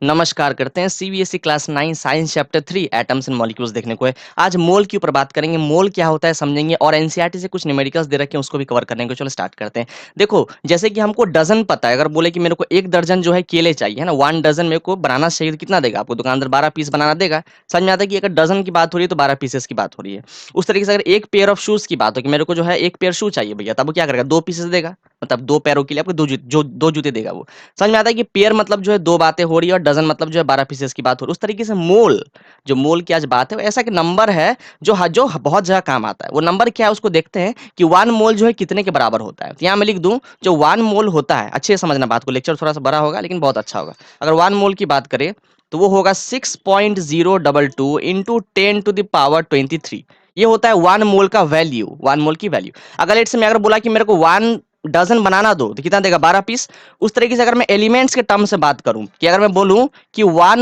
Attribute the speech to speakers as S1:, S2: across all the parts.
S1: नमस्कार करते हैं CBSE class 9 science chapter 3 atoms and molecules देखने को है। आज मोल के ऊपर बात करेंगे, मोल क्या होता है समझेंगे और एनसीईआरटी से कुछ न्यूमेरिकल्स दे रखे हैं उसको भी कवर करने को। चलो स्टार्ट करते हैं। देखो जैसे कि हमको डजन पता है, अगर बोले कि मेरे को एक दर्जन जो है केले चाहिए है ना, 1 डजन मेरे को बनाना चाहिए तो कितना देगा आपको? दुकानदार 12 पीस बनाना देगा। समझ में आता है कि अगर डजन की बात हो रही है तो 12 पीसेस की बात हो रही है। उस तरीके से अगर एक पेयर ऑफ शूज की बात हो कि मेरे को जो है एक पेयर शू चाहिए भैया, तब वो क्या करेगा? 2 पीसेस देगा, मतलब 2 पैरों के लिए आपको दो जूते देगा वो। समझ में आता है कि पेयर मतलब जो है दो बातें हो रही है और डजन मतलब जो है 12 पीसेस की बात हो रही है। उस तरीके से मोल, जो मोल की आज बात है वो ऐसा कि नंबर है जो बहुत जगह काम आता है। वो नंबर क्या है उसको देखते हैं कि 1 मोल जो है कितने के बराबर होता है। तो यहाँ मैं लिख दूं जो 1 मोल होता है, अच्छे से समझना बात को, लेक्चर थोड़ा सा बड़ा होगा लेकिन बहुत अच्छा होगा। अगर 1 मोल की बात करें तो वो होगा 6.022 इंटू 10⁻23। ये होता है 1 मोल का वैल्यू, 1 मोल की वैल्यू। अगर लेट्स से मैं अगर बोला कि मेरे को 1 डजन बनाना दो तो कितना देगा? 12 पीस। उस तरीके से अगर मैं एलिमेंट्स के टर्म से बात करूं कि अगर मैं बोलूं कि 1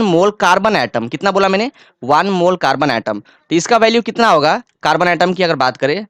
S1: मोल कार्बन एटम, कितना बोला मैंने? 1 मोल कार्बन एटम, तो इसका वैल्यू कितना होगा कार्बन एटम की अगर बात करें?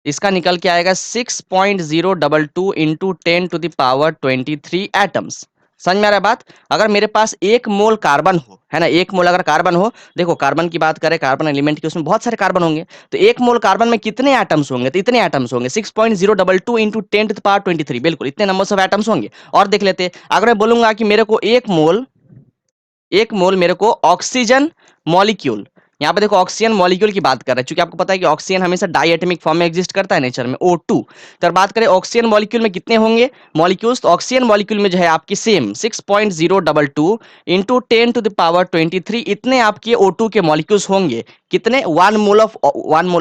S1: इसका निकल के आएगा 6.022 इंटू 10⁻23 एटम्स। समझ में आ रहा है बात? अगर मेरे पास 1 मोल कार्बन हो, है ना, 1 मोल अगर कार्बन हो, देखो कार्बन की बात करें, कार्बन एलिमेंट की, उसमें बहुत सारे कार्बन होंगे, तो 1 मोल कार्बन में कितने एटम्स होंगे? तो इतने एटम्स होंगे 6.022 इंटू 10⁻23, बिल्कुल इतने नंबर ऑफ एटम्स होंगे। और देख लेते हैं, अगर मैं बोलूंगा कि मेरे को 1 मोल मेरे को ऑक्सीजन मॉलिक्यूल, यहाँ पे देखो ऑक्सीजन मॉलिक्यूल की बात कर रहे हैं, क्योंकि आपको पता है कि ऑक्सीजन हमेशा डाइएटमिक फॉर्म में एग्जिस्ट करता है नेचर में, O2। तो बात करें ऑक्सीजन मॉलिक्यूल में कितने होंगे मॉलिक्यूल्स, तो ऑक्सीजन मॉलिक्यूल में जो है आपकी सेम 6.022 इंटू 10⁻23 इतने आपके O2 के मॉलिक्यूल्स होंगे। कितने? 1 मोल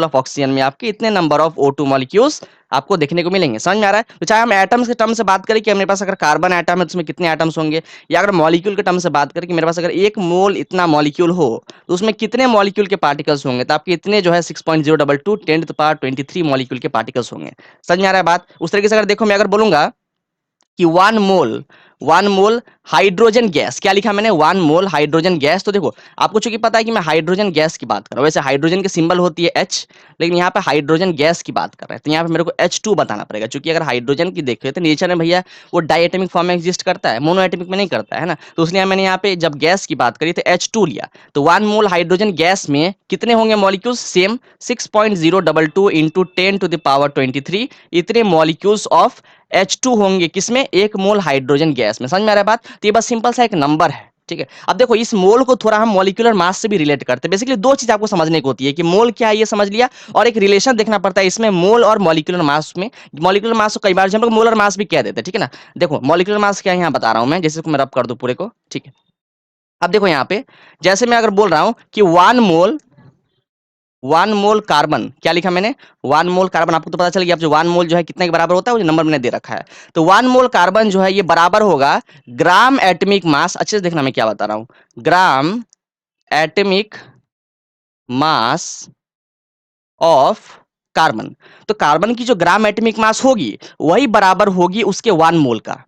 S1: ऑफ ऑक्सीजन में आपके इतने नंबर ऑफ O2 मॉलिक्यूल्स आपको देखने को मिलेंगे। समझ में आ रहा है? तो चाहे हम एटम्स के टर्म से बात करें कि हमारे पास अगर कार्बन एटम है तो उसमें कितने एटम्स होंगे, या अगर मॉलिक्यूल के टर्म से बात करें कि मेरे पास अगर 1 मोल इतना मॉलिक्यूल हो तो उसमें कितने मॉलिक्यूल के पार्टिकल्स होंगे, तो आपके इतने जो है 6.022 10⁻23 मॉलिक्यूल के पार्टिकल्स होंगे। समझ में आ रहा है बात? उस तरीके से अगर देखो मैं अगर बोलूंगा कि 1 मोल हाइड्रोजन गैस, क्या लिखा मैंने? 1 मोल हाइड्रोजन गैस। तो देखो आपको चूंकि पता है कि मैं हाइड्रोजन गैस की बात कर रहा हूं, वैसे हाइड्रोजन की सिंबल होती है H, लेकिन यहाँ पे हाइड्रोजन गैस की बात कर रहे हैं तो यहाँ पे मेरे को H2 बताना पड़ेगा, क्योंकि अगर हाइड्रोजन की देखे तो नेचर में भैया वो डाइएटमिक फॉर्म में एग्जिस्ट करता है, मोनोएटमिक में नहीं करता है ना। तो इसलिए मैंने यहाँ पे जब गैस की बात करी तो H2 लिया। तो 1 मोल हाइड्रोजन गैस में कितने होंगे मॉलिक्यूल्स? सेम 6.022 इंटू 10⁻23 इतने मॉलिक्यूल्स ऑफ H2 होंगे किसमें? 1 मोल हाइड्रोजन गैस में। समझ में आ रहा है बात? तो ये बस सिंपल सा एक नंबर है, ठीक है। अब देखो इस मोल को थोड़ा हम मॉलिक्यूलर मास से भी रिलेट करते हैं। बेसिकली दो चीज आपको समझने को होती है कि मोल क्या है ये समझ लिया, और एक रिलेशन देखना पड़ता है इसमें मोल और मॉलिक्यूलर मास में। मॉलिक्यूलर मास को कई बार जो हम लोग मोलर मास भी कह देते हैं, ठीक है ना। देखो मॉलिक्यूलर मास क्या है यहाँ बता रहा हूं मैं, जैसे मैं रब कर दूं पूरे को, ठीक है। अब देखो यहाँ पे जैसे मैं अगर बोल रहा हूं कि 1 मोल कार्बन, क्या लिखा मैंने? 1 मोल कार्बन, आपको तो पता चल गया अब जो 1 मोल जो है कितने के बराबर होता है, वो जो नंबर मैंने दे रखा है। तो 1 मोल कार्बन जो है ये बराबर होगा ग्राम एटमिक मास, अच्छे से देखना मैं क्या बता रहा हूं, ग्राम एटमिक मास ऑफ कार्बन। तो कार्बन की जो ग्राम एटमिक मास होगी वही बराबर होगी उसके 1 मोल का।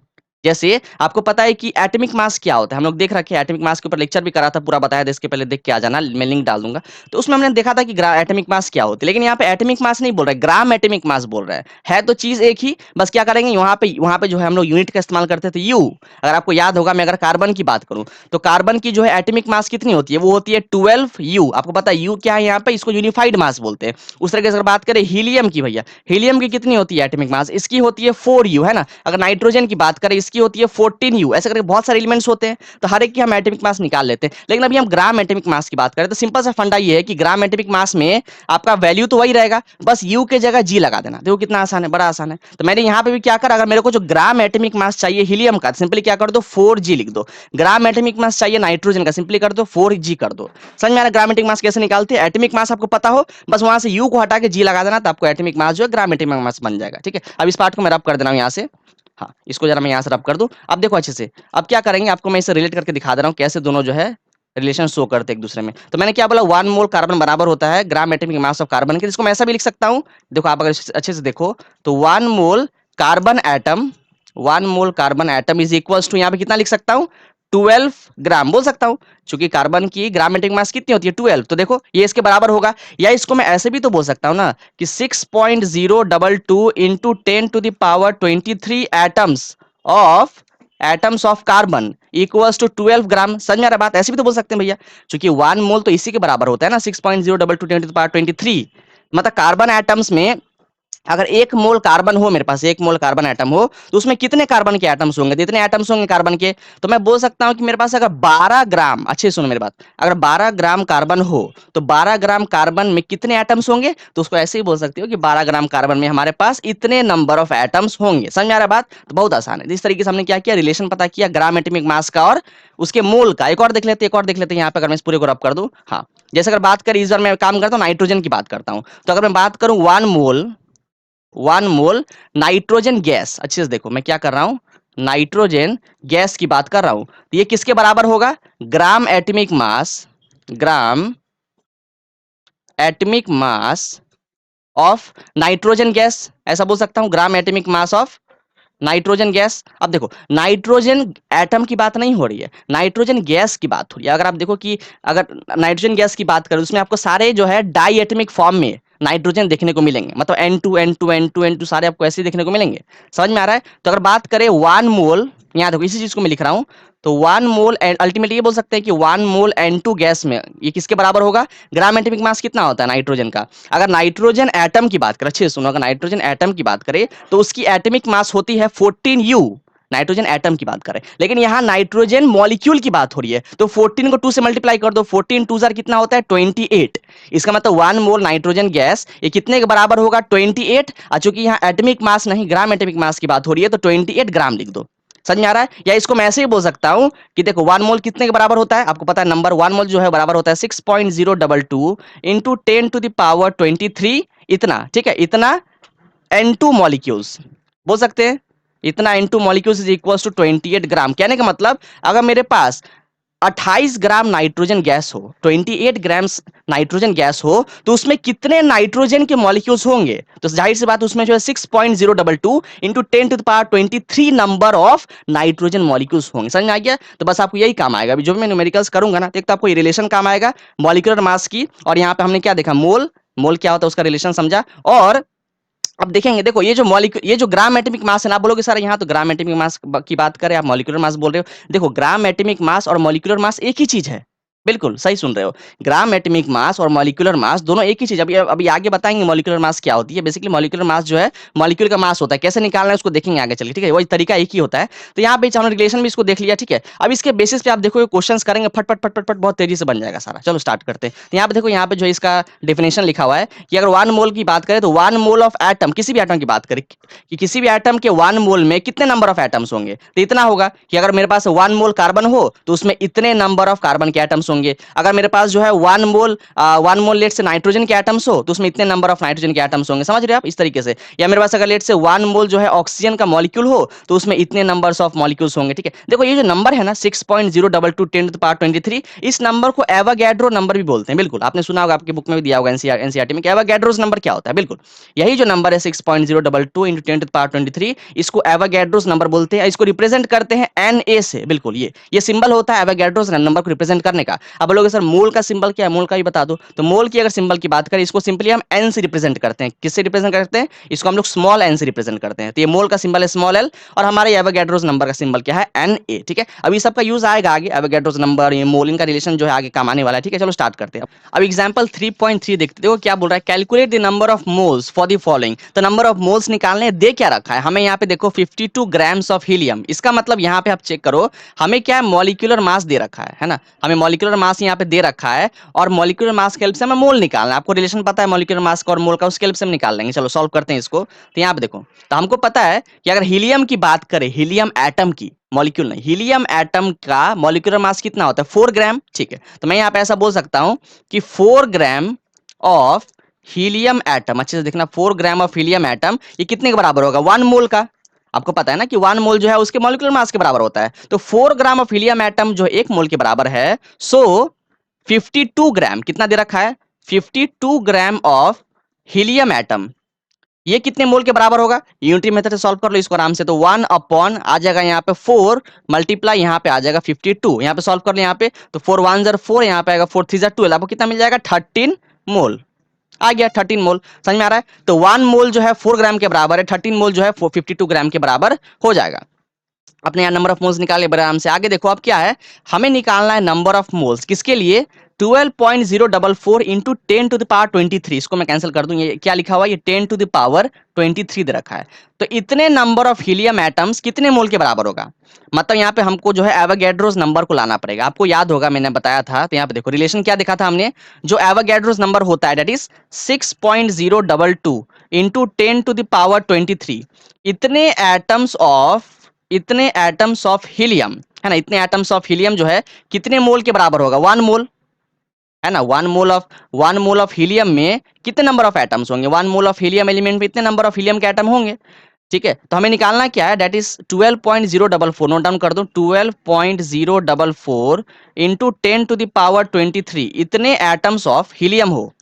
S1: जैसे आपको पता है कि एटमिक मास क्या होता है, हम लोग देख रखे हैं, एटमिक मास के ऊपर लेक्चर भी करा था, पूरा बताया था, इसके पहले देख के आ जाना, मैं लिंक डाल दूंगा। तो उसमें हमने देखा था कि एटमिक मास क्या होती है, लेकिन यहाँ पे एटमिक मास नहीं बोल रहा है, ग्राम एटमिक मास बोल रहा है तो चीज एक ही, बस क्या करेंगे वहां पे जो है हम लोग यूनिट का इस्तेमाल करते थे, यू। अगर आपको याद होगा, मैं अगर कार्बन की बात करूं तो कार्बन की जो है एटमिक मास कितनी होती है? वो होती है 12 U। आपको पता है यू क्या है यहाँ पे? इसको यूनिफाइड मास बोलते हैं। उस तरीके से अगर बात करें हीलियम की भैया, हीलियम की कितनी होती है एटमिक मास? इसकी होती है 4U, है ना। अगर नाइट्रोजन की बात करें इसकी होती है 14U। ऐसे करके बहुत सारे एलिमेंट्स होते हैं, तो हर एक की हम एटमिक मास निकाल लेते हैं। लेकिन अभी हम ग्राम एटमिक मास की बात करें तो सिंपल सा फंडा ये है कि ग्राम एटमिक मास में आपका वैल्यू तो वही रहेगा, बस यू के जगह जी लगा देना। देखो कितना आसान है, बड़ा आसान है। तो मैंने यहाँ पे भी क्या करा, अगर मेरे को जो ग्राम एटमिक मास चाहिए हीलियम का, सिंपली क्या कर दो 4G लिख दो। ग्राम एटमिक मास चाहिए नाइट्रोजन का, सिंपली कर दो 4G कर दो। समझ में आ रहा है ग्राम एटमिक मास कैसे निकालते हैं? एटमिक मास आपको पता हो, बस वहां से यू को हटा के जी लगा देना, तो आपको एटमिक मास जो है ग्राम एटमिक मास बन जाएगा, ठीक है। अब इस पार्ट को मैं रब कर देना हूं यहाँ से, हाँ इसको जरा मैं यहाँ से रब कर दूं। अब देखो अच्छे से, अब क्या करेंगे, आपको मैं इसे रिलेट करके दिखा दे रहा हूँ कैसे दोनों जो है रिलेशन शो करते हैं एक दूसरे में। तो मैंने क्या बोला, 1 मोल कार्बन बराबर होता है ग्राम एटमिक मास ऑफ कार्बन के, जिसको मैं ऐसा भी लिख सकता हूँ। देखो आप अगर अच्छे से देखो तो 1 mole carbon atom, 1 mole carbon atom is equals to, यहाँ पे कितना लिख सकता हूँ? 12 ग्राम बोल सकता हूँ, क्योंकि कार्बन की ग्राम एटमिक मास कितनी होती है? 12। तो देखो ये इसके बराबर होगा, या इसको मैं ऐसे भी तो बोल सकता हूँ ना कि 6.022 into 10⁻23 atoms of atoms of carbon equals to 12 gram. समझ में आ रहा है बात? ऐसे भी तो बोल सकते हैं भैया, क्योंकि 1 मोल तो इसी के बराबर होता है ना 6.022 10 to the power 23। मतलब कार्बन एटम्स में अगर एक मोल कार्बन हो, मेरे पास एक मोल कार्बन एटम हो, तो उसमें कितने कार्बन के एटम्स होंगे? जितने एटम्स होंगे कार्बन के, तो मैं बोल सकता हूं कि मेरे पास अगर 12 ग्राम, अच्छे सुनो मेरी बात, अगर 12 ग्राम कार्बन हो तो 12 ग्राम कार्बन में कितने एटम्स होंगे? तो उसको ऐसे ही बोल सकते हो कि 12 ग्राम कार्बन में हमारे पास इतने नंबर ऑफ एटम्स होंगे। समझ में आ रहा है बात? तो बहुत आसान है। इस तरीके से हमने क्या किया, रिलेशन पता किया ग्राम एटॉमिक मास का और उसके मोल का। एक और देख लेते हैं, एक और देख लेते हैं यहाँ पे, अगर मैं इस पूरे को रब कर दूं। हाँ, जैसे अगर बात करें, इस बार मैं काम करता हूँ नाइट्रोजन की बात करता हूँ, तो अगर मैं बात करूं 1 मोल नाइट्रोजन गैस, अच्छे से देखो मैं क्या कर रहा हूं, नाइट्रोजन गैस की बात कर रहा हूं, तो ये किसके बराबर होगा? Gram atomic mass, gram atomic mass of nitrogen gas, ऐसा बोल सकता हूं, gram atomic mass of nitrogen gas. अब देखो नाइट्रोजन एटम की बात नहीं हो रही है, नाइट्रोजन गैस की बात हो रही है। अगर आप देखो कि अगर नाइट्रोजन गैस की बात करें, उसमें आपको सारे जो है डाई एटमिक फॉर्म में नाइट्रोजन देखने को मिलेंगे, मतलब N2 N2 N2 N2 सारे आपको ऐसे देखने को मिलेंगे। समझ में आ रहा है? तो अगर बात करें 1 मोल, यहाँ देखो इसी चीज को मैं लिख रहा हूं, तो 1 मोल अल्टीमेटली ये बोल सकते हैं कि 1 मोल N2 गैस में ये किसके बराबर होगा? ग्राम एटॉमिक मास कितना होता है नाइट्रोजन का? अगर नाइट्रोजन एटम की बात करें, अच्छे से सुनो, अगर नाइट्रोजन एटम की बात करें तो उसकी एटॉमिक मास होती है 14U, नाइट्रोजन एटम की बात करें। लेकिन यहां नाइट्रोजन मॉलिक्यूल की बात हो रही है, तो 14 को 2 से मल्टीप्लाई कर दो, 14 2 कितना होता है 28। इसका मतलब 1 मोल नाइट्रोजन गैस ये कितने के बराबर होगा? 28। और चूंकि यहां एटॉमिक मास नहीं ग्राम एटॉमिक मास की बात हो रही है, तो 28 ग्राम लिख दो। समझ में आ रहा है? या इसको मैं ऐसे ही बोल सकता हूं कि देखो 1 मोल कितने के बराबर होता है? आपको पता है नंबर 1 मोल जो है बराबर होता है 6.022 इंटू 10 to the power 23, इतना, ठीक है, इतना N2 मॉलिक्यूल्स बोल सकते हैं। इतना N2 molecules is equals to 28 gram. कहने का मतलब अगर मेरे पास 28 ग्राम नाइट्रोजन गैस हो, 28 ग्राम्स नाइट्रोजन गैस हो, तो उसमें कितने नाइट्रोजन के मॉलिक्यूल्स होंगे? तो जाहिर सी बात उसमें जो है 6.022 into 10 to the power 23 number of nitrogen molecules होंगे। समझ में आ गया? तो बस आपको यही काम आएगा। अभी जो मैं न्यूमेरिकल्स करूंगा ना, तो एक तो आपको ये रिलेशन काम आएगा मॉलिक्यूलर मास की, और यहाँ पे हमने क्या देखा, मोल, मोल क्या होता है उसका रिलेशन समझा। और अब देखेंगे, देखो ये जो मॉलिक्यूल, ये जो ग्राम एटॉमिक मास है ना, आप बोलोगे सर यहाँ तो ग्राम एटॉमिक मास की बात करें, आप मॉलिक्यूलर मास बोल रहे हो। देखो ग्राम एटॉमिक मास और मॉलिक्यूलर मास एक ही चीज है, बिल्कुल सही सुन रहे हो। ग्राम एटॉमिक मास और मॉलिक्यूलर मास दोनों एक ही चीज। अभी अभी आगे बताएंगे मॉलिक्यूलर मास क्या होती है। बेसिकली मॉलिक्यूलर मास जो है, मॉलिक्यूल का मास होता है, कैसे निकालना है उसको देखेंगे आगे चलिए, ठीक है? वही तरीका एक ही होता है। तो यहाँ पे हमने रिलेशन भी इसको देख लिया, ठीक है? अब इसके बेसिस पे आप देखो क्वेश्चंस करेंगे, फट फट फट फट फट बहुत तेजी से बन जाएगा सारा। चलो स्टार्ट करते हैं। तो यहाँ पे देखो, यहाँ पे जो इसका डेफिनेशन लिखा हुआ है कि अगर 1 मोल की बात करें, तो 1 मोल ऑफ एटम, किसी भी एटम की बात करें कि किसी भी एटम के 1 मोल में कितने नंबर ऑफ एटम्स होंगे, तो इतना होगा कि अगर मेरे पास 1 मोल कार्बन हो तो उसमें इतने नंबर ऑफ कार्बन के एटम्स होंगे। अगर मेरे पास जो है 1 मोल लेट से नाइट्रोजन के एटम्स हो तो उसमें इतने नंबर ऑफ नाइट्रोजन के एटम्स होंगे। समझ रहे हो आप? इस तरीके से। या मेरे पास अगर लेट से 1 मोल जो है ऑक्सीजन का मॉलिक्यूल हो तो उसमें इतने नंबर्स ऑफ मॉलिक्यूल्स होंगे, ठीक है? देखो ये जो नंबर है ना 6.022 10 to the power 23, इस नंबर को एवोगैड्रो नंबर भी बोलते हैं। बिल्कुल आपने सुना होगा, आपकी बुक में भी दिया होगा एनसीईआरटी में, एवोगैड्रोस नंबर क्या होता है। बिल्कुल यही जो नंबर है 6.022 इंटू 10 to the power 23, इसको एवोगैड्रोस नंबर बोलते हैं। इसको रिप्रेजेंट करते हैं Na से। बिल्कुल ये सिंबल होता है एवोगैड्रोस नंबर को रिप्रेजेंट करने का। अब लोग सर मोल का सिंबल क्या है, मोल का भी बता दो। तो मोल की अगर सिंबल की बात करें, इसको सिंपली हम N से रिप्रेजेंट करते हैं। किससे रिप्रेजेंट करते हैं? इसको हम लोग स्मॉल n से रिप्रेजेंट करते हैं। तो ये मोल का सिंबल है स्मॉल l, और हमारे एवोगैड्रोस नंबर का सिंबल क्या है? Na, ठीक है? अभी सबका यूज आएगा आगे, एवोगैड्रोस नंबर, ये मोल, इनका रिलेशन जो है आगे काम आने वाला है, ठीक है? चलो स्टार्ट करते हैं। अब एग्जांपल 3.3 देखते, देखो क्या बोल रहा है, calculate the number of moles for the following. तो नंबर ऑफ मोल्स निकालने दे क्या रखा है हमें यहाँ पे, देखो 52 ग्राम्स ऑफ हीलियम। इसका मतलब यहाँ पे आप चेक करो, हमें क्या है, मॉलिक्यूलर मास दे रखा है ना, हमें मॉलिक्यूलर मास यहाँ पे दे रखा है, और मॉलिक्यूलर मास के हेल्प से हमें मोल निकालना है। आपको रिलेशन पता है मॉलिक्यूलर मास का और मोल का, उसके हेल्प से हम निकाल लेंगे। चलो सॉल्व करते हैं इसको। तो यहाँ पे देखो, तो हमको पता है कि अगर हीलियम की बात करें, हीलियम एटम की, मॉलिक्यूल नहीं, हीलियम एटम का मॉलिक्यूलर मास कितना होता है? 4 ग्राम, ठीक है? तो मैं यहाँ पे ऐसा बोल सकता हूँ कि 4 ग्राम ऑफ हीलियम एटम, अच्छे से देखना, 4 ग्राम ऑफ हीलियम एटम ये कितने के बराबर होगा? 1 मोल का। आपको पता है ना कि 1 मोल जो है उसके मॉलिक्यूलर मास के बराबर होता है। तो 4 ग्राम ऑफ हीलियम एटम जो 1 मोल के बराबर है, सो 52 ग्राम कितना दे रखा है? 52 ग्राम ऑफ हीलियम एटम ये कितने मोल के बराबर होगा? यूनिटी मेथड से सॉल्व कर लो इसको आराम से। तो 1 अपॉन आ जाएगा यहाँ पे 4 मल्टीप्लाई यहाँ पे आ जाएगा 52, यहाँ पे सॉल्व कर लो यहाँ पे। तो 4 1 जार 4, यहाँ पे आएगा 4 3 जार 12, आपको कितना मिल जाएगा? 13 मोल आ गया। 13 मोल समझ में आ रहा है? तो 1 मोल जो है 4 ग्राम के बराबर है, 13 मोल जो है 52 ग्राम के बराबर हो जाएगा। अपने यहाँ नंबर ऑफ मोल्स निकाले बड़े आराम से। आगे देखो अब क्या है, हमें निकालना है नंबर ऑफ मोल्स, किसके लिए, 12.044 इंटू 10⁻23। इसको मैं कैंसिल कर दूं, ये क्या लिखा हुआ है, ये 10⁻23 दे रखा है। तो इतने नंबर ऑफ हीलियम एटम्स कितने मोल के बराबर होगा, मतलब यहाँ पे हमको जो है एवोगैड्रोस नंबर को लाना पड़ेगा। आपको याद होगा मैंने बताया था, तो यहाँ पे देखो रिलेशन क्या देखा था हमने, जो एवोगैड्रोस नंबर होता है दैट इज 6.022 इंटू 10⁻23। इतने एटम्स ऑफ, इतने एटम्स ऑफ हीलियम, है ना, इतने एटम्स ऑफ हीलियम जो है कितने मोल के बराबर होगा, 1 मोल, है ना। 1 मोल ऑफ हीलियम में कितने नंबर ऑफ एटम्स होंगे, 1 मोल ऑफ हीलियम एलिमेंट में इतने नंबर ऑफ हीलियम के एटम होंगे। ठीक है, तो हमें निकालना क्या है, दैट इज 12.044, नोट डाउन कर दो, 12.044 इंटू 10⁻23। इतने एटम्स ऑफ हीलियम हो,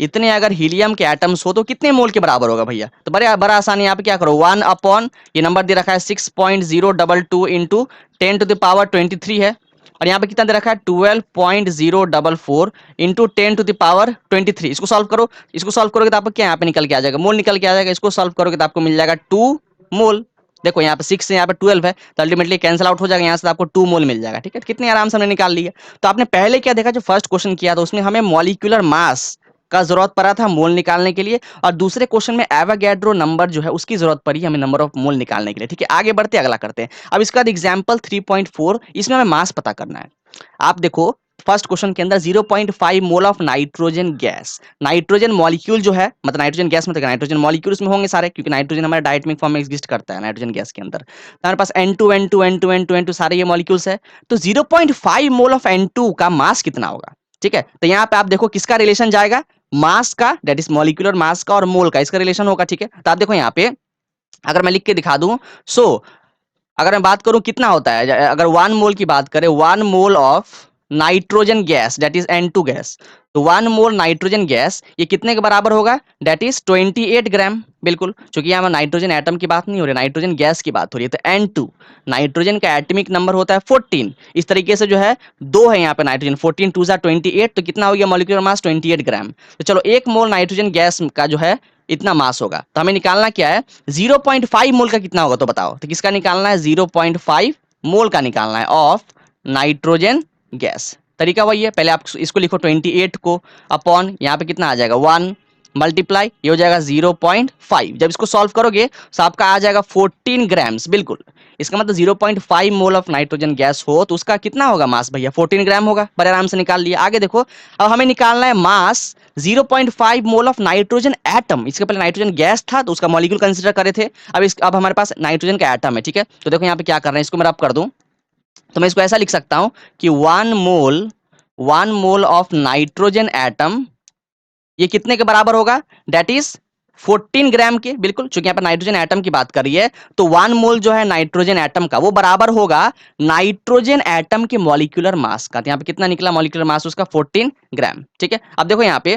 S1: इतने अगर हीलियम के एटम्स हो तो कितने मोल के बराबर होगा भैया। तो बड़े बड़ा आसानी, यहाँ पे क्या करो, 1 अपॉन ये नंबर दे रखा है 6.022 इंटू 10⁻23 है, और यहाँ पे कितना दे रखा है 12.044 इंटू 10⁻23। इसको सॉल्व करो, इसको सॉल्व करोगे तो आपको क्या यहाँ पे निकल के आ जाएगा, मोल निकल के आ जाएगा। इसको सॉल्व करोगे तो आपको मिल जाएगा 2 मोल। देखो यहाँ पे 6 से यहाँ पे 12 है, तो अल्टीमेटली कैंसिल आउट हो जाएगा, यहाँ से तो आपको 2 मोल मिल जाएगा। ठीक है, कितने आराम से हमने निकाल लिया। तो आपने पहले क्या देखा, जो फर्स्ट क्वेश्चन किया था उसमें हमें मॉलिक्यूलर मास का जरूरत पड़ा था मोल निकालने के लिए, और दूसरे क्वेश्चन में एवोगैड्रो नंबर जो है उसकी जरूरत पड़ी हमें नंबर ऑफ मोल निकालने के लिए। ठीक है, आगे बढ़ते अगला करते हैं। अब इसका एग्जांपल 3.4, इसमें हमें मास पता करना है। आप देखो फर्स्ट क्वेश्चन के अंदर 0.5 mole of nitrogen gas, nitrogen molecule जो है, मतलब नाइट्रोजन गैस में नाइट्रोजन मॉलिक्यूल उसमें होंगे सारे, क्योंकि नाइट्रोजन हमारे डायटमिक फॉर्म में एग्जिस्ट करता है नाइट्रोजन गैस के अंदर। तो हमारे पास N2 N2 N2 N2 N2 सारे ये मॉलिक्यूल्स है। तो 0.5 मोल ऑफ N2 का मास कितना होगा। ठीक है, तो यहाँ पे आप देखो किसका रिलेशन जाएगा, मास का, दैट इज मॉलिक्यूलर मास का, और मोल का, इसका रिलेशन होगा। ठीक है, तो आप देखो यहाँ पे अगर मैं लिख के दिखा दूं, सो अगर मैं बात करूं कितना होता है, अगर 1 मोल की बात करें, 1 mole of nitrogen gas that is N2 gas, तो 1 मोल नाइट्रोजन गैस ये कितने के बराबर होगा, दैट इज 28 ग्राम। बिल्कुल, क्योंकि यहाँ नाइट्रोजन एटम की बात नहीं हो रही, नाइट्रोजन गैस की बात हो रही है। तो N2 नाइट्रोजन का एटॉमिक नंबर होता है 14, इस तरीके से जो है दो है यहाँ पे नाइट्रोजन, 14 2 28, तो कितना हो गया मॉलिक्यूलर मास 28 ग्राम। तो चलो 1 मोल नाइट्रोजन गैस का जो है इतना मास होगा, तो हमें निकालना क्या है, 0.5 मोल का कितना होगा, तो बताओ। तो किसका निकालना है, 0.5 मोल का निकालना है ऑफ नाइट्रोजन गैस। तरीका वही है, पहले आप इसको लिखो 28 को अपॉन यहाँ पे कितना आ जाएगा 1 मल्टीप्लाई, ये हो जाएगा 0.5। जब इसको सॉल्व करोगे तो आपका आ जाएगा 14 ग्राम्स। बिल्कुल, इसका मतलब 0.5 मोल ऑफ नाइट्रोजन गैस हो तो उसका कितना होगा मास भैया, 14 ग्राम होगा। बड़े आराम से निकाल लिया। आगे देखो, अब हमें निकालना है मास 0.5 मोल ऑफ नाइट्रोजन एटम। इसके पहले नाइट्रोजन गैस था तो उसका मॉलिक्यूल कंसीडर करे थे, अब हमारे पास नाइट्रोजन का एटम है। ठीक है, तो देखो यहाँ पे क्या कर रहे हैं, इसको मैं रब कर दूं तो मैं इसको ऐसा लिख सकता हूं कि 1 मोल ऑफ नाइट्रोजन एटम ये कितने के बराबर होगा, दैट इज 14 ग्राम के। बिल्कुल, चूंकि यहाँ पर नाइट्रोजन एटम की बात करी है, तो 1 मोल जो है नाइट्रोजन एटम का वो बराबर होगा नाइट्रोजन एटम के मॉलिक्यूलर मास का। तो यहाँ पे कितना निकला मॉलिक्यूलर मास उसका, 14 ग्राम। ठीक है, अब देखो यहाँ पे,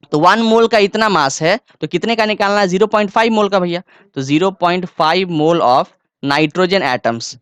S1: तो 1 मोल का इतना मास है तो कितने का निकालना है, 0.5 मोल का भैया। तो 0.5 मोल ऑफ नाइट्रोजन एटम्स,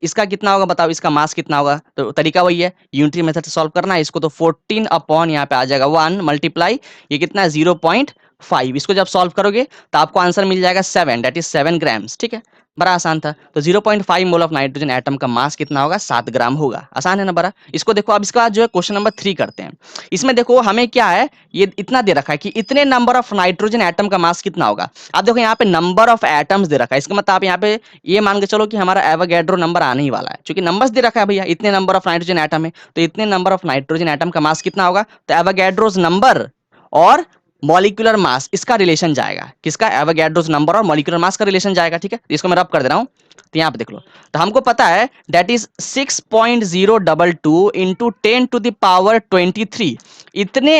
S1: इसका कितना होगा बताओ, इसका मास कितना होगा। तो तरीका वही है, यूनिटरी मेथड से सॉल्व करना है इसको। तो 14 अपॉन यहाँ पे आ जाएगा 1 मल्टीप्लाई, ये कितना है 0.5। इसको जब सॉल्व करोगे तो आपको आंसर मिल जाएगा 7, दैट इज 7 ग्राम्स। ठीक है, बड़ा आसान था। तो 0.5 मोल ऑफ नाइट्रोजन एटम का मास कितना होगा, 7 ग्राम होगा। आसान है ना बड़ा। इसको देखो, अब इसका जो है क्वेश्चन नंबर 3 करते हैं। इसमें देखो हमें क्या है, ये इतना दे रखा है कि इतने नंबर ऑफ नाइट्रोजन एटम का मास कितना होगा। आप देखो यहाँ पे नंबर ऑफ एटम्स दे रखा है, इसका मतलब आप यहाँ पे ये मान के चलो कि हमारा एवोगैड्रो नंबर आने ही वाला है, क्योंकि नंबर्स दे रखा है भैया, इतने नंबर ऑफ नाइट्रोजन एटम है, तो इतने नंबर ऑफ नाइट्रोजन एटम का मास कितना होगा। तो एवोगैड्रोस नंबर और मॉलिक्यूलर मास, इसका रिलेशन जाएगा, किसका, एवोगैड्रोस नंबर और मॉलिक्यूलर मास का रिलेशन जाएगा। ठीक है, इसको मैं रब कर दे रहा हूं, तो यहाँ पे देख लो, तो हमको पता है दैट इज 6.022 इंटू 10⁻23। इतने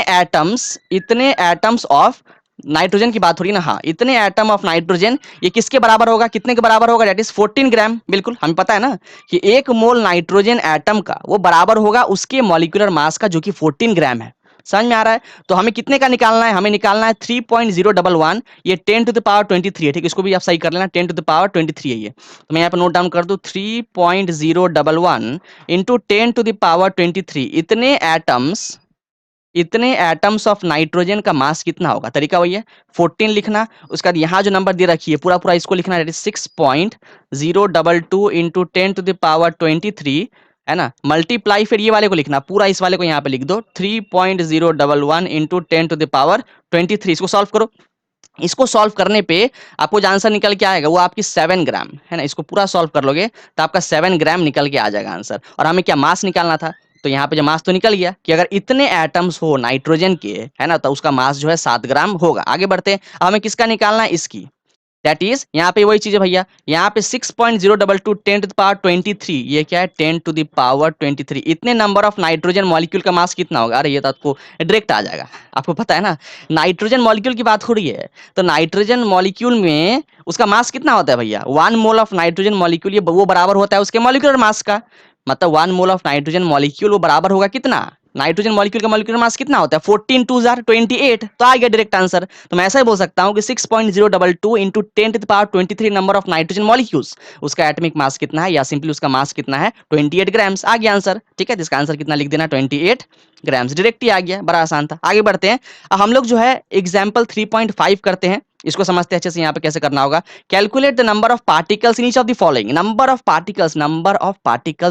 S1: एटम्स ऑफ नाइट्रोजन की बात हो रही है ना, हाँ, इतने एटम ऑफ नाइट्रोजन ये किसके बराबर होगा, कितने के बराबर होगा, दैट इज 14 ग्राम। बिल्कुल, हमें पता है ना कि 1 मोल नाइट्रोजन एटम का वो बराबर होगा उसके मॉलिक्यूलर मास का, जो कि 14 ग्राम है। समझ में आ रहा है। तो हमें कितने का निकालना है, हमें निकालना है 3.011, ये 10⁻23 है। ठीक है, इसको भी आप सही कर लेना, 10⁻23 है ये। तो मैं यहाँ पे नोट डाउन कर दूं, 3.011 इंटू 10⁻23। इतने एटम्स ऑफ नाइट्रोजन का मास कितना होगा। तरीका वही है, 14 लिखना, उसके बाद यहाँ जो नंबर दे रखी है पूरा पूरा इसको लिखना, 6.022 इंटू 10⁻23 है ना, मल्टीप्लाई फिर ये वाले को लिखना, पूरा इस वाले को यहाँ पे लिख दो 3.011 इंटू 10⁻23। इसको सॉल्व करो। इसको सॉल्व करने पे आपको जो आंसर निकल के आएगा वो आपकी 7 ग्राम है ना। इसको पूरा सॉल्व कर लोगे तो आपका 7 ग्राम निकल के आ जाएगा आंसर। और हमें क्या मास निकालना था, तो यहाँ पे जो मास तो निकल गया कि अगर इतने एटम्स हो नाइट्रोजन के है ना, तो उसका मास जो है 7 ग्राम होगा। आगे बढ़ते हैं, अब हमें किसका निकालना है, इसकी। दैट इज यहाँ पे वही चीज है भैया, यहाँ पे 6.022 10⁻23, ये क्या है 10⁻23। इतने नंबर ऑफ नाइट्रोजन मॉलिक्यूल का मास कितना होगा। अरे ये तो आपको डायरेक्ट आ जाएगा, आपको पता है ना, नाइट्रोजन मॉलिक्यूल की बात हो रही है, तो नाइट्रोजन मॉलिक्यूल में उसका मास कितना होता है भैया, 1 मोल ऑफ नाइट्रोजन मॉलिक्यूल ये वो बराबर होता है उसके मॉलिक्यूलर मास का। मतलब 1 मोल ऑफ नाइट्रोजन मॉलिक्यूल वो बराबर होगा कितना, नाइट्रोजन मॉलिक्यूल का मॉलिक्यूलर मास कितना होता है, 14 2 28, तो आ गया डायरेक्ट आंसर। तो मैं ऐसा ही बोल सकता हूं कि 6.022 into 10⁻23 number of nitrogen molecules, उसका एटॉमिक मास कितना है, या सिंपली उसका मास कितना है 28 ग्राम्स। आ गया आंसर, ठीक है। इसका आंसर कितना लिख देना, 28 ग्राम्स, डायरेक्ट ही आ गया, बड़ा आसान था। आगे बढ़ते हैं, अब हम लोग जो है एग्जाम्पल 3.5 करते हैं, इसको समझते हैं अच्छे से। यहाँ पे कैसे करना होगा, calculate the number of particles in each of the following. Number of particles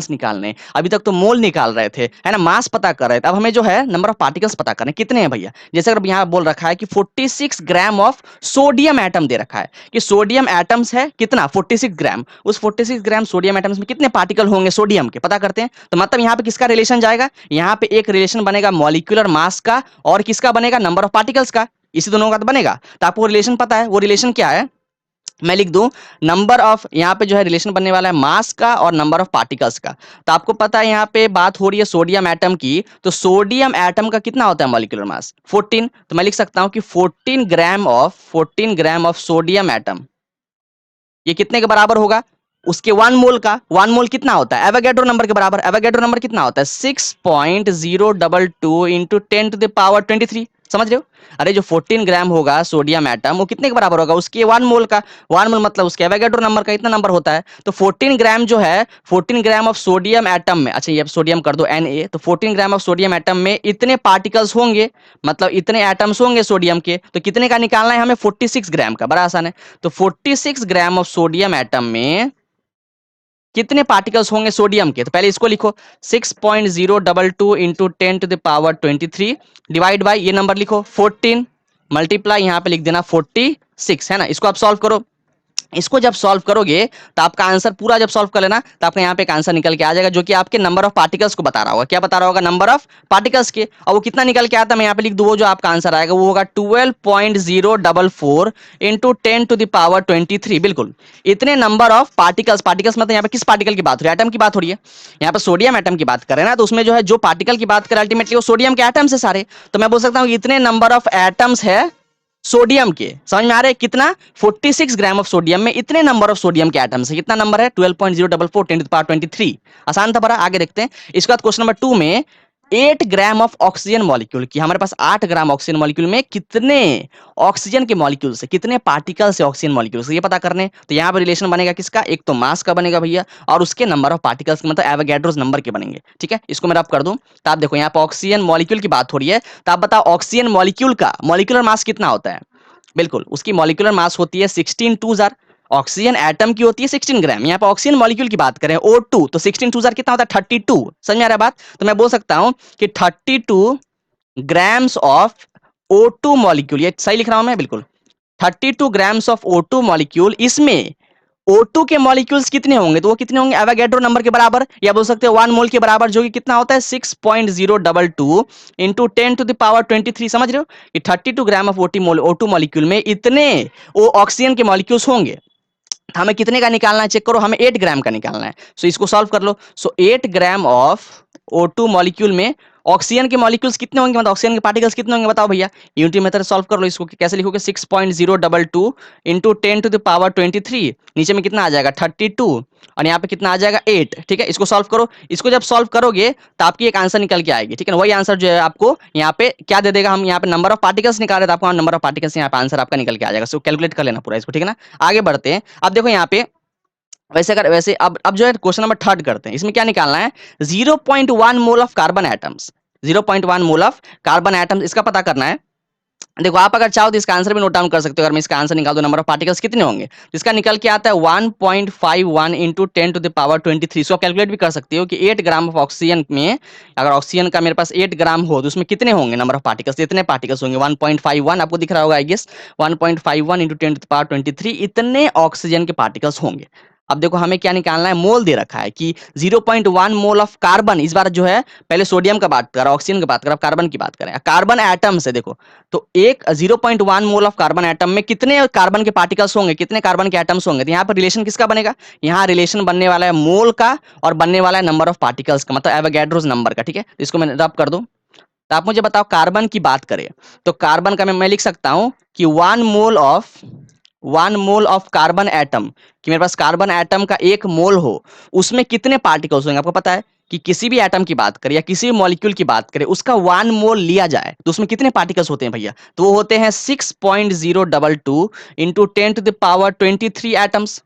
S1: निकालने, अभी तक तो मोल निकाल रहे थे है ना, मास पता कर रहे थे, अब हमें जो है नंबर ऑफ पार्टिकल्स पता करने कितने हैं भैया। जैसे अगर यहाँ बोल रखा है कि 46 ग्राम ऑफ सोडियम एटम दे रखा है, कि सोडियम एटम्स है कितना 46 ग्राम, उस 46 ग्राम सोडियम एटम्स में कितने पार्टिकल होंगे सोडियम के, पता करते हैं। तो मतलब यहाँ पे किसका रिलेशन जाएगा, यहाँ पे एक रिलेशन बनेगा मॉलिक्यूलर मास का, और किसका बनेगा, नंबर ऑफ पार्टिकल्स का, इसी दोनों का तो बनेगा। तो आपको रिलेशन पता है, वो रिलेशन क्या है, मैं लिख दूं, नंबर ऑफ, यहाँ पे जो है रिलेशन बनने वाला है मास का और नंबर ऑफ पार्टिकल्स का। तो आपको पता है यहाँ पे बात हो रही है सोडियम एटम की, तो सोडियम एटम का कितना होता है मॉलिक्यूलर मास 14, तो मैं लिख सकता हूं कि 14 ग्राम ऑफ सोडियम एटम, ये कितने के बराबर होगा, उसके 1 मोल का, 1 मोल कितना होता है एवोगैड्रो नंबर के बराबर। एवोगैड्रो नंबर कितना होता है 6.022 इंटू 10⁻23, समझ रहे हो। अरे जो 14 ग्राम होगा सोडियम एटम वो कितने के बराबर होगा, उसके 1 मोल का, 1 मोल मतलब उसके एवोगैड्रो नंबर का इतना नंबर होता है। तो 14 ग्राम जो है, 14 ग्राम ऑफ सोडियम एटम में, अच्छा ये सोडियम कर दो Na, तो 14 ग्राम ऑफ सोडियम एटम में इतने पार्टिकल्स होंगे, मतलब इतने एटम्स होंगे सोडियम के, तो कितने का निकालना है हमें 46 ग्राम का, बड़ा आसान है। तो 46 ग्राम ऑफ सोडियम एटम में कितने पार्टिकल्स होंगे सोडियम के, तो पहले इसको लिखो 6.022 इंटू 10⁻23 डिवाइड बाई ये नंबर लिखो 14, मल्टीप्लाई यहाँ पे लिख देना 46 है ना। इसको आप सॉल्व करो, इसको जब सॉल्व करोगे तो आपका आंसर पूरा जब सॉल्व कर लेना तो आपका यहाँ पे एक आंसर निकल के आ जाएगा, जो कि आपके नंबर ऑफ पार्टिकल्स को बता रहा होगा। क्या बता रहा होगा, नंबर ऑफ पार्टिकल्स के। और वो कितना निकल के आता है मैं यहाँ पे लिख दूँ, वो जो आपका आंसर आएगा वो होगा 12.044 इंटू 10⁻23। बिल्कुल इतने नंबर ऑफ पार्टिकल्स, पार्टिकल्स मतलब यहाँ पे किस पार्टिकल की बात हो रही है, एटम की बात हो रही है। यहाँ पे सोडियम एटम की बात करें ना, तो उसमें जो है जो पार्टिकल की बात करें अल्टीमेटली वो सोडियम के एटम्स है सारे। तो मैं बोल सकता हूँ इतने नंबर ऑफ एटम्स है सोडियम के, समझ में आ रहा है कितना, 46 ग्राम ऑफ सोडियम में इतने नंबर ऑफ सोडियम के एटम्स है, कितना नंबर है 12.044 10⁻23। आसान था बड़ा। आगे देखते हैं, इसके बाद क्वेश्चन नंबर 2 में 8 ग्राम ऑफ ऑक्सीजन मॉलिक्यूल की, हमारे पास 8 ग्राम ऑक्सीजन मॉलिक्यूल में कितने ऑक्सीजन के मॉलिक्यूल से, कितने पार्टिकल्स है ऑक्सीजन मॉलिक्यूल से, ये पता करने। तो यहाँ पर रिलेशन बनेगा किसका, एक तो मास का बनेगा भैया, और उसके नंबर ऑफ पार्टिकल्स मतलब एवोगैड्रोस नंबर के बनेंगे। ठीक है, इसको मैं रब कर दूं तो आप देखो यहाँ पर ऑक्सीजन मॉलिक्यूल की बात हो रही है, तो आप बताओ ऑक्सीजन मॉलिक्यूल का मॉलिक्यूलर मास कितना होता है। बिल्कुल उसकी मॉलिक्यूलर मास होती है 16 2 जार, ऑक्सीजन एटम की होती है 16 ग्राम। यहाँ पर ऑक्सीजन मॉलिक्यूल की बात करें O2, तो 16 2 जार कितना होता है 32। समझ में आ रहा है बात। तो मैं बोल सकता हूं कि 32 ग्राम्स ऑफ O2 मॉलिक्यूल, ये सही लिख रहा हूं मैं बिल्कुल, 32 ग्राम्स ऑफ O2 मॉलिक्यूल, इसमें O2 के मॉलिक्यूल्स कितने होंगे, तो वो कितने होंगे एवोगैड्रो नंबर के बराबर, या बोल सकते हो 1 मोल के बराबर, जो कि कितना होता है 6.022 इंटू 10⁻23। समझ रहे हो कि 32 ग्राम ऑफ O2 मॉलिक्यूल में इतने वो ऑक्सीजन के मॉलिक्यूल्स होंगे। हमें कितने का निकालना है चेक करो, हमें 8 ग्राम का निकालना है। सो इसको सॉल्व कर लो। सो 8 ग्राम ऑफ O2 मॉलिक्यूल में ऑक्सीजन के मॉलिक्यूल्स कितने होंगे, मतलब ऑक्सीजन के पार्टिकल्स कितने होंगे बताओ भैया। यूनिटी मेथड सॉल्व कर लो इसको, कैसे लिखोगे 6.022 इंटू 10⁻23, नीचे में कितना आ जाएगा 32, और यहाँ पे कितना आ जाएगा 8। ठीक है, इसको सॉल्व करो। इसको जब सॉल्व करोगे तो आपकी एक आंसर निकल के आएगी। ठीक है, वही आंसर जो है आपको यहाँ पे क्या दे देगा, हम यहाँ पे नंबर ऑफ पार्टिकल्स निकाल रहे थे, आपको नंबर ऑफ पार्टिकल्स यहाँ पे आंसर आपका निकल के आ जाएगा। सो कैलकुलेट कर लेना पूरा इसको, ठीक है ना। आगे बढ़ते हैं, अब देखो यहाँ पे वैसे अब जो है क्वेश्चन नंबर 3 करते हैं, इसमें क्या निकालना है 0.1 मोल of carbon atoms, 0.1 mole of carbon atom, इसका पता करना है। देखो आप अगर चाहो तो इसका आंसर भी नोट डाउन कर सकते हो। अगर मैं इसका आंसर निकाल दूं नंबर ऑफ पार्टिकल्स कितने होंगे, तो इसका निकल के आता है 1.51 इंटू 10⁻23। इसको कैलकुलेट भी कर सकते हो कि 8 ग्राम ऑफ ऑक्सीजन में, अगर ऑक्सीजन का मेरे पास 8 ग्राम हो तो उसमें कितने होंगे नंबर ऑफ पार्टिकल्स, इतने पार्टिकल्स होंगे 1.51, आपको दिख रहा होगा आई गेस 1.51 इंटू 10⁻23 इतने ऑक्सीजन के पार्टिकल्स होंगे। अब देखो हमें क्या निकालना है, मोल दे रखा है कि 0.1 मोल ऑफ कार्बन, इस बार जो है पहले सोडियम का बात कर, ऑक्सीजन की बात कर, अब कार्बन की बात करें। कार्बन एटम से देखो तो एक 0.1 मोल ऑफ कार्बन एटम में कितने कार्बन के पार्टिकल्स होंगे, कितने कार्बन के एटम्स होंगे, तो यहाँ पर रिलेशन किसका बनेगा, यहाँ रिलेशन बनने वाला है मोल का और बनने वाला है नंबर ऑफ पार्टिकल्स का, मतलब एवोगैड्रोस नंबर का। ठीक है, इसको मैं रब कर दूं, तो आप मुझे बताओ कार्बन की बात करें तो कार्बन का मैं लिख सकता हूं कि 1 मोल ऑफ कार्बन एटम, कि मेरे पास कार्बन एटम का 1 मोल हो, उसमें कितने पार्टिकल्स होंगे। आपको पता है कि किसी भी एटम की बात करें या किसी भी मॉलिक्यूल की बात करें, उसका 1 मोल लिया जाए तो उसमें कितने पार्टिकल्स होते हैं भैया, तो वो होते हैं 6.022 इंटू 10⁻23 एटम्स।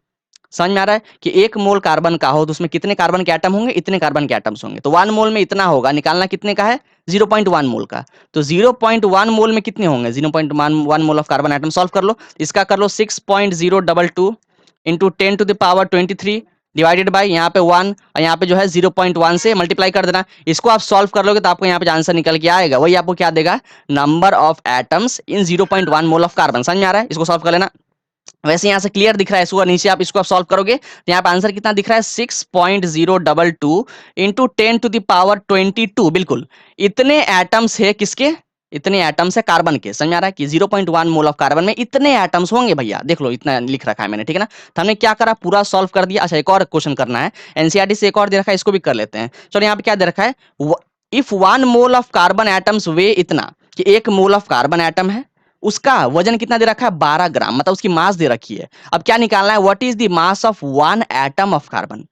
S1: समझ में आ रहा है कि 1 मोल कार्बन का हो तो उसमें कितने कार्बन के एटम होंगे, इतने कार्बन के एटम्स होंगे। तो 1 मोल में इतना होगा, निकालना कितने का है, 0.1 मोल का। तो 0.1 मोल में कितने होंगे, 0.1 मोल ऑफ कार्बन एटम। सॉल्व कर लो, इसका कर लो 6.022 इंटू 10⁻23 डिवाइडेड बाई यहाँ पे 1 और यहाँ पे जो है 0.1 से मल्टीप्लाई कर देना। इसको आप सॉल्व कर लोगे तो आपको यहाँ पे आंसर निकल के आएगा, वही आपको क्या देगा, number of atoms in 0.1 mole of carbon. समझ में आ रहा है, इसको सॉल्व कर लेना। वैसे यहाँ से क्लियर दिख रहा है, इसको नीचे आप इसको आप सॉल्व करोगे तो यहाँ पे आंसर कितना दिख रहा है, 6.022 इंटू 10⁻22। बिल्कुल इतने एटम्स है किसके, इतने एटम्स है कार्बन के। समझ में आ रहा है कि 0.1 मोल ऑफ कार्बन में इतने एटम्स होंगे भैया, देख लो इतना लिख रखा है मैंने, ठीक है ना। तो हमने क्या करा, पूरा सॉल्व कर दिया। अच्छा एक और क्वेश्चन करना है, एनसीईआरटी से एक और दे रखा है, इसको भी कर लेते हैं। चलो यहाँ पे क्या दे रखा है, if 1 mole of carbon atoms वे, इतना कि 1 मोल ऑफ कार्बन एटम है, उसका वजन कितना दे रखा है, 12 ग्राम, मतलब उसकी मास दे रखी है। अब क्या निकालना है, what is the mass of 1 atom of carbon.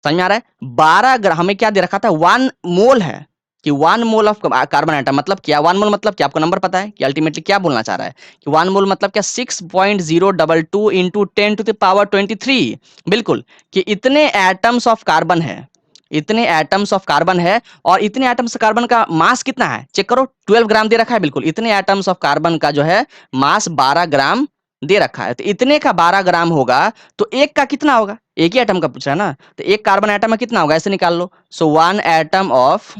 S1: समझ में आ रहा है, 12 ग्राम हमें क्या दे रखा था, 1 मोल है कि 1 मोल ऑफ कार्बन एटम, मतलब क्या 1 मोल मतलब क्या, आपको नंबर पता है कि अल्टीमेटली क्या बोलना चाह रहा है कि 1 मोल मतलब क्या, 6.022 इंटू 10⁻23। बिल्कुल कि इतने एटम्स ऑफ कार्बन है, इतने एटम्स ऑफ कार्बन है, और इतने एटम्स कार्बन का मास कितना है, चेक करो 12 ग्राम दे रखा है। बिल्कुल इतने एटम्स ऑफ कार्बन का जो है मास 12 ग्राम दे रखा है। तो इतने का 12 ग्राम होगा तो एक का कितना होगा, एक ही एटम का पूछा है ना, तो एक कार्बन एटम में कितना होगा, ऐसे निकाल लो। सो 1 एटम ऑफ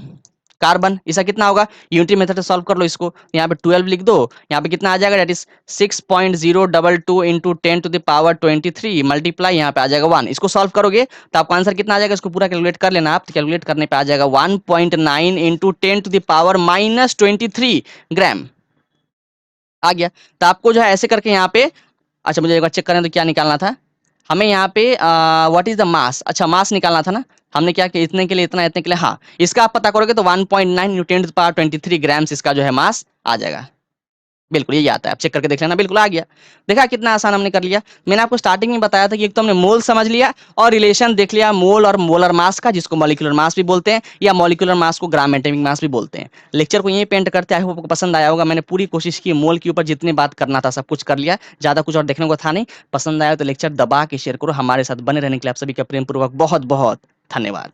S1: कार्बन, इसका कितना होगा, यूनिटी मेथड से सॉल्व कर लो इसको। यहाँ पे 12 लिख दो, यहाँ पे कितना आ जाएगा, दैट इज 6.022 इंटू 10⁻23 मल्टीप्लाई यहाँ पे आ जाएगा 1। इसको सॉल्व करोगे तो आपको आंसर कितना आ जाएगा, इसको पूरा कैलकुलेट कर लेना आप। तो कैलकुलेट करने पे आ जाएगा 1.9 इंटू 10⁻−23 ग्राम आ गया। तो आपको जो है ऐसे करके यहाँ पे, अच्छा मुझे एक बार चेक करना तो क्या निकालना था हमें यहाँ पे, व्हाट इज द मास, अच्छा मास निकालना था ना। हमने क्या किया, इतने के लिए इतना, इतने के लिए, हाँ इसका आप पता करोगे तो 1.9 इंटू 10⁻23 ग्राम्स इसका जो है मास आ जाएगा। बिल्कुल यही आता है, आप चेक करके देख लेना, बिल्कुल आ गया। देखा कितना आसान हमने कर लिया। मैंने आपको स्टार्टिंग में बताया था कि एक तो हमने मोल समझ लिया और रिलेशन देख लिया मोल और मोलर मास का, जिसको मॉलिक्यूलर मास भी बोलते हैं या मॉलिक्यूलर मास को ग्राम एटॉमिक मास भी बोलते हैं। लेक्चर को यहीं पेंट करते हैं, आई होप आपको पसंद आया होगा। मैंने पूरी कोशिश की मोल के ऊपर जितनी बात करना था सब कुछ कर लिया, ज़्यादा कुछ और देखने को था नहीं। पसंद आया तो लेक्चर दबा के शेयर करो। हमारे साथ बने रहने के लिए आप सभी का प्रेम पूर्वक बहुत बहुत धन्यवाद।